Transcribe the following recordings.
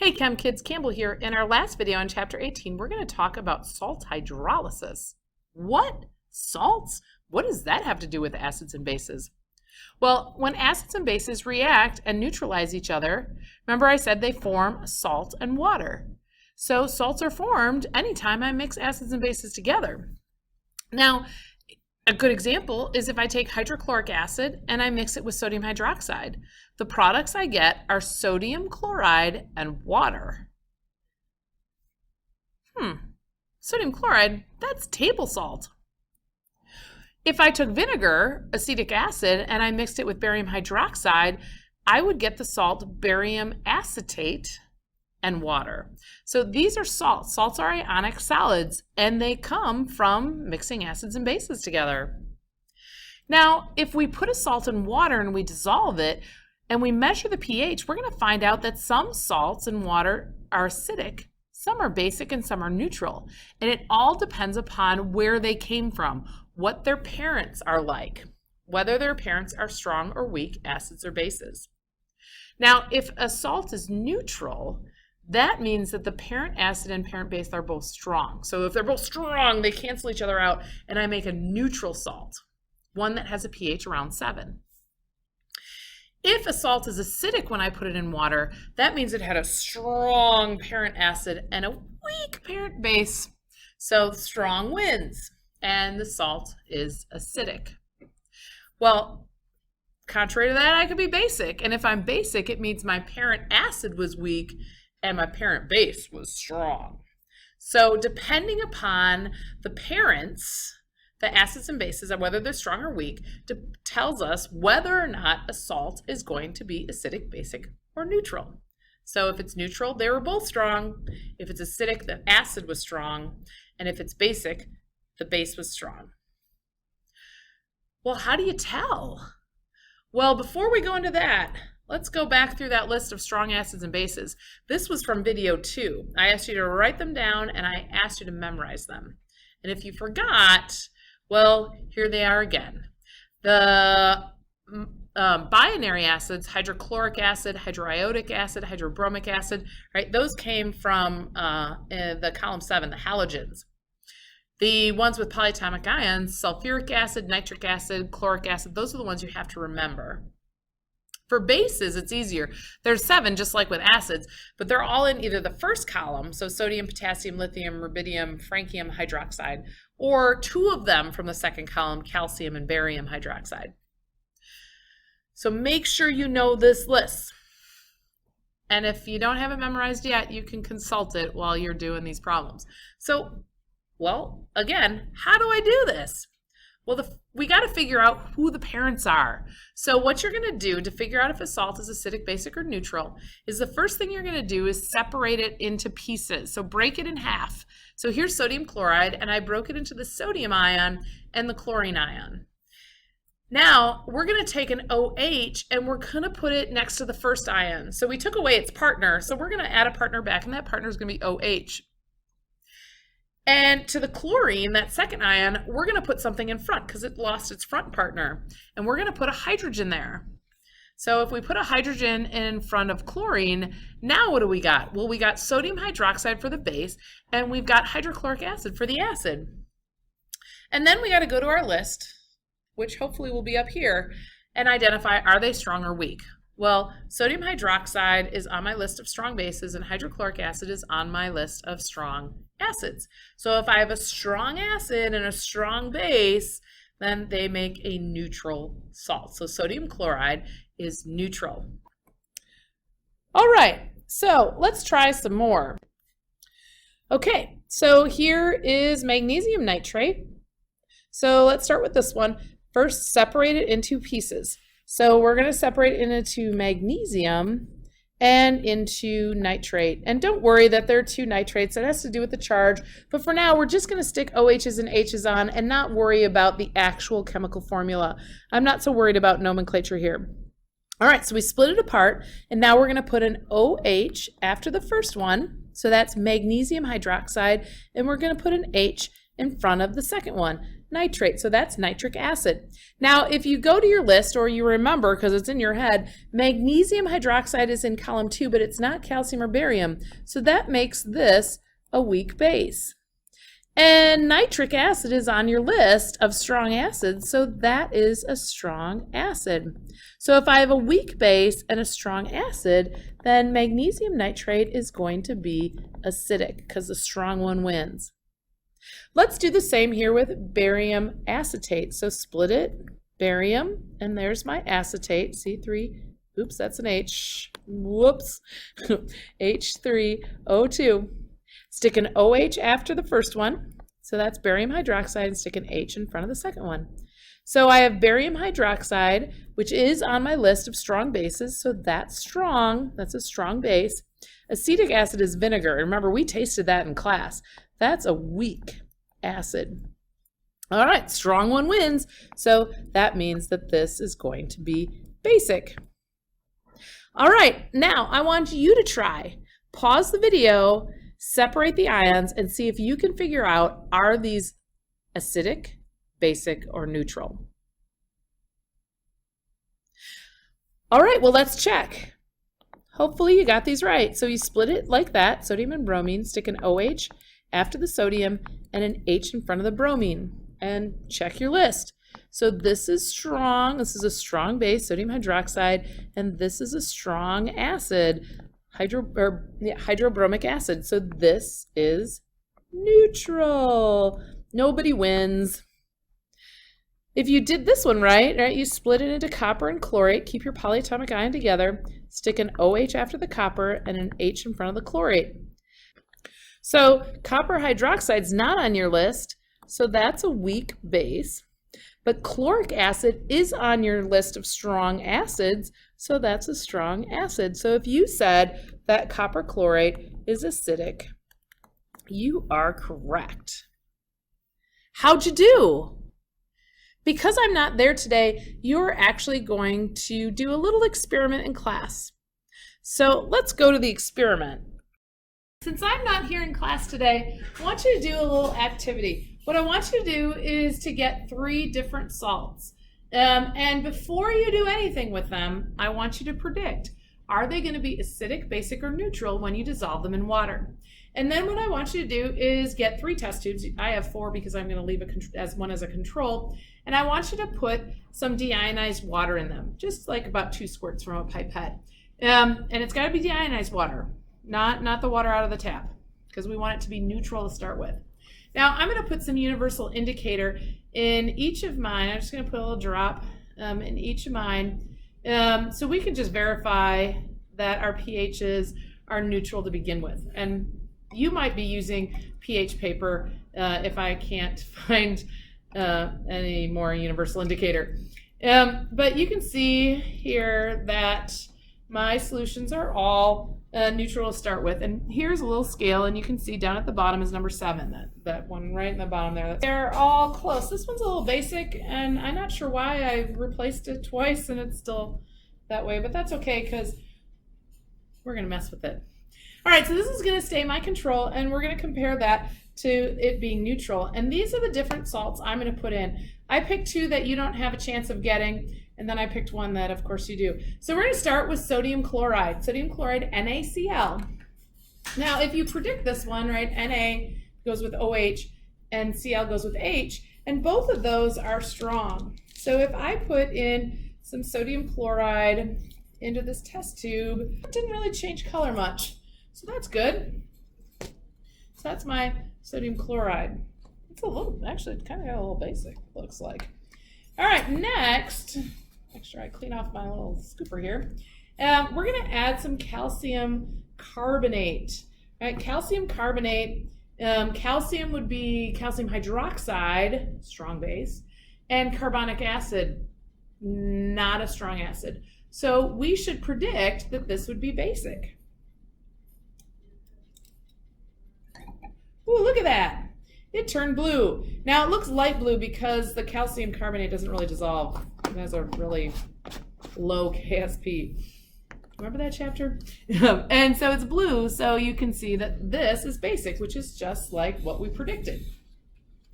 Hey Chem Kids, Campbell here. In our last video on chapter 18, we're going to talk about salt hydrolysis. What? Salts? What does that have to do with acids and bases? Well, when acids and bases react and neutralize each other, remember I said they form salt and water. So salts are formed anytime I mix acids and bases together. Now, a good example is if I take hydrochloric acid and I mix it with sodium hydroxide. The products I get are sodium chloride and water. Sodium chloride, that's table salt. If I took vinegar, acetic acid, and I mixed it with barium hydroxide, I would get the salt barium acetate and water. So these are salts. Salts are ionic solids, and they come from mixing acids and bases together. Now, if we put a salt in water and we dissolve it, and we measure the pH, we're going to find out that some salts in water are acidic, some are basic, and some are neutral. And it all depends upon where they came from, what their parents are like, whether their parents are strong or weak acids or bases. Now, if a salt is neutral, that means that the parent acid and parent base are both strong. So if they're both strong, they cancel each other out, and I make a neutral salt, one that has a pH around 7. If a salt is acidic when I put it in water, that means it had a strong parent acid and a weak parent base. So strong wins, and the salt is acidic. Well, contrary to that, I could be basic. And if I'm basic, it means my parent acid was weak and my parent base was strong. So depending upon the parents, the acids and bases, and whether they're strong or weak, tells us whether or not a salt is going to be acidic, basic, or neutral. So if it's neutral, they were both strong. If it's acidic, the acid was strong. And if it's basic, the base was strong. Well, how do you tell? Well, before we go into that, let's go back through that list of strong acids and bases. This was from video 2. I asked you to write them down and I asked you to memorize them. And if you forgot, well, here they are again. The binary acids, hydrochloric acid, hydroiodic acid, hydrobromic acid, right? Those came from the column 7, the halogens. The ones with polyatomic ions, sulfuric acid, nitric acid, chloric acid, those are the ones you have to remember. For bases, it's easier. There's 7, just like with acids, but they're all in either the first column, so sodium, potassium, lithium, rubidium, francium hydroxide, or 2 of them from the second column, calcium and barium hydroxide. So make sure you know this list. And if you don't have it memorized yet, you can consult it while you're doing these problems. So, well, again, how do I do this? Well, we got to figure out who the parents are. So what you're going to do to figure out if a salt is acidic, basic, or neutral is the first thing you're going to do is separate it into pieces. So break it in half. So here's sodium chloride, and I broke it into the sodium ion and the chlorine ion. Now, we're going to take an OH, and we're going to put it next to the first ion. So we took away its partner, so we're going to add a partner back, and that partner is going to be OH. And to the chlorine, that second ion, we're going to put something in front because it lost its front partner. And we're going to put a hydrogen there. So if we put a hydrogen in front of chlorine, now what do we got? Well, we got sodium hydroxide for the base, and we've got hydrochloric acid for the acid. And then we got to go to our list, which hopefully will be up here, and identify, are they strong or weak? Well, sodium hydroxide is on my list of strong bases, and hydrochloric acid is on my list of strong acids. So if I have a strong acid and a strong base, then they make a neutral salt. So sodium chloride is neutral. All right, so let's try some more. Okay, so here is magnesium nitrate. So let's start with this one. First, separate it into pieces. So we're going to separate it into magnesium and into nitrate. And don't worry that there are 2 nitrates. That has to do with the charge. But for now, we're just going to stick OHs and H's on and not worry about the actual chemical formula. I'm not so worried about nomenclature here. All right, so we split it apart, and now we're going to put an OH after the first one. So that's magnesium hydroxide, and we're going to put an H in front of the second one, nitrate. So that's nitric acid. Now, if you go to your list, or you remember because it's in your head, magnesium hydroxide is in column 2, but it's not calcium or barium. So that makes this a weak base. And nitric acid is on your list of strong acids, so that is a strong acid. So if I have a weak base and a strong acid, then magnesium nitrate is going to be acidic because the strong one wins. Let's do the same here with barium acetate. So split it, barium, and there's my acetate, C3, oops, that's an H, whoops, H3O2. Stick an OH after the first one, so that's barium hydroxide, and stick an H in front of the second one. So I have barium hydroxide, which is on my list of strong bases, so that's strong, that's a strong base. Acetic acid is vinegar. Remember, we tasted that in class. That's a weak acid. All right, strong one wins, so that means that this is going to be basic. All right, now I want you to try. Pause the video, separate the ions, and see if you can figure out, are these acidic, basic, or neutral? All right, well, let's check. Hopefully you got these right. So you split it like that, sodium and bromine, stick an OH after the sodium and an H in front of the bromine, and check your list. So this is strong, this is a strong base, sodium hydroxide, and this is a strong acid, hydrobromic acid. So this is neutral. Nobody wins. If you did this one right, you split it into copper and chlorate, keep your polyatomic ion together, stick an OH after the copper and an H in front of the chlorate. So copper hydroxide is not on your list, so that's a weak base. But chloric acid is on your list of strong acids, so that's a strong acid. So if you said that copper chlorate is acidic, you are correct. How'd you do? Because I'm not there today, you're actually going to do a little experiment in class. So let's go to the experiment. Since I'm not here in class today, I want you to do a little activity. What I want you to do is to get 3 different salts. And before you do anything with them, I want you to predict, are they going to be acidic, basic, or neutral when you dissolve them in water? And then what I want you to do is get 3 test tubes. I have 4 because I'm going to leave one as a control. And I want you to put some deionized water in them, just like about 2 squirts from a pipette. And it's got to be deionized water, not the water out of the tap, because we want it to be neutral to start with. Now I'm going to put some universal indicator in each of mine. I'm just going to put a little drop in each of mine, so we can just verify that our pHs are neutral to begin with. And you might be using pH paper if I can't find any more universal indicator. But you can see here that my solutions are all neutral to start with. And here's a little scale, and you can see down at the bottom is number 7, that one right in the bottom there. They're all close. This one's a little basic, and I'm not sure why I replaced it twice and it's still that way, but that's okay because we're going to mess with it. All right, so this is going to stay my control, and we're going to compare that to it being neutral. And these are the different salts I'm going to put in. I picked 2 that you don't have a chance of getting, and then I picked 1 that of course you do. So we're going to start with sodium chloride. Sodium chloride, NaCl. Now if you predict this one, right, Na goes with OH and Cl goes with H, and both of those are strong. So if I put in some sodium chloride into this test tube, it didn't really change color much. So that's good. So that's my sodium chloride. It's a little, actually it kind of got a little basic, looks like. All right, next, make sure I clean off my little scooper here. We're going to add some calcium carbonate. All right, calcium carbonate. Calcium would be calcium hydroxide, strong base, and carbonic acid, not a strong acid. So we should predict that this would be basic. Ooh, look at that. It turned blue. Now it looks light blue because the calcium carbonate doesn't really dissolve. It has a really low KSP. Remember that chapter? And so it's blue, so you can see that this is basic, which is just like what we predicted.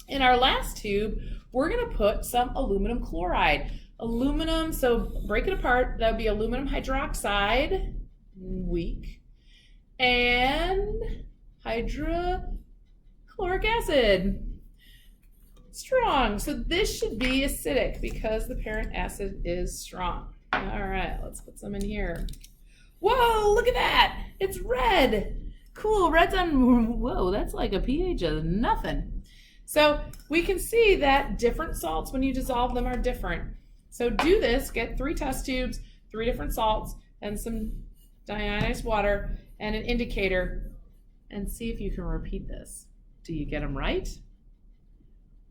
In our last tube, we're going to put some aluminum chloride. Aluminum, so break it apart, that would be aluminum hydroxide, weak, and hydrochloric acid, strong. So this should be acidic because the parent acid is strong. All right, let's put some in here. Whoa, look at that. It's red. Cool, red's on, whoa, that's like a pH of nothing. So we can see that different salts, when you dissolve them, are different. So do this, get 3 test tubes, 3 different salts, and some deionized water, and an indicator, and see if you can repeat this. Do you get them right?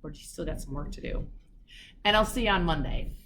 Or do you still got some work to do? And I'll see you on Monday.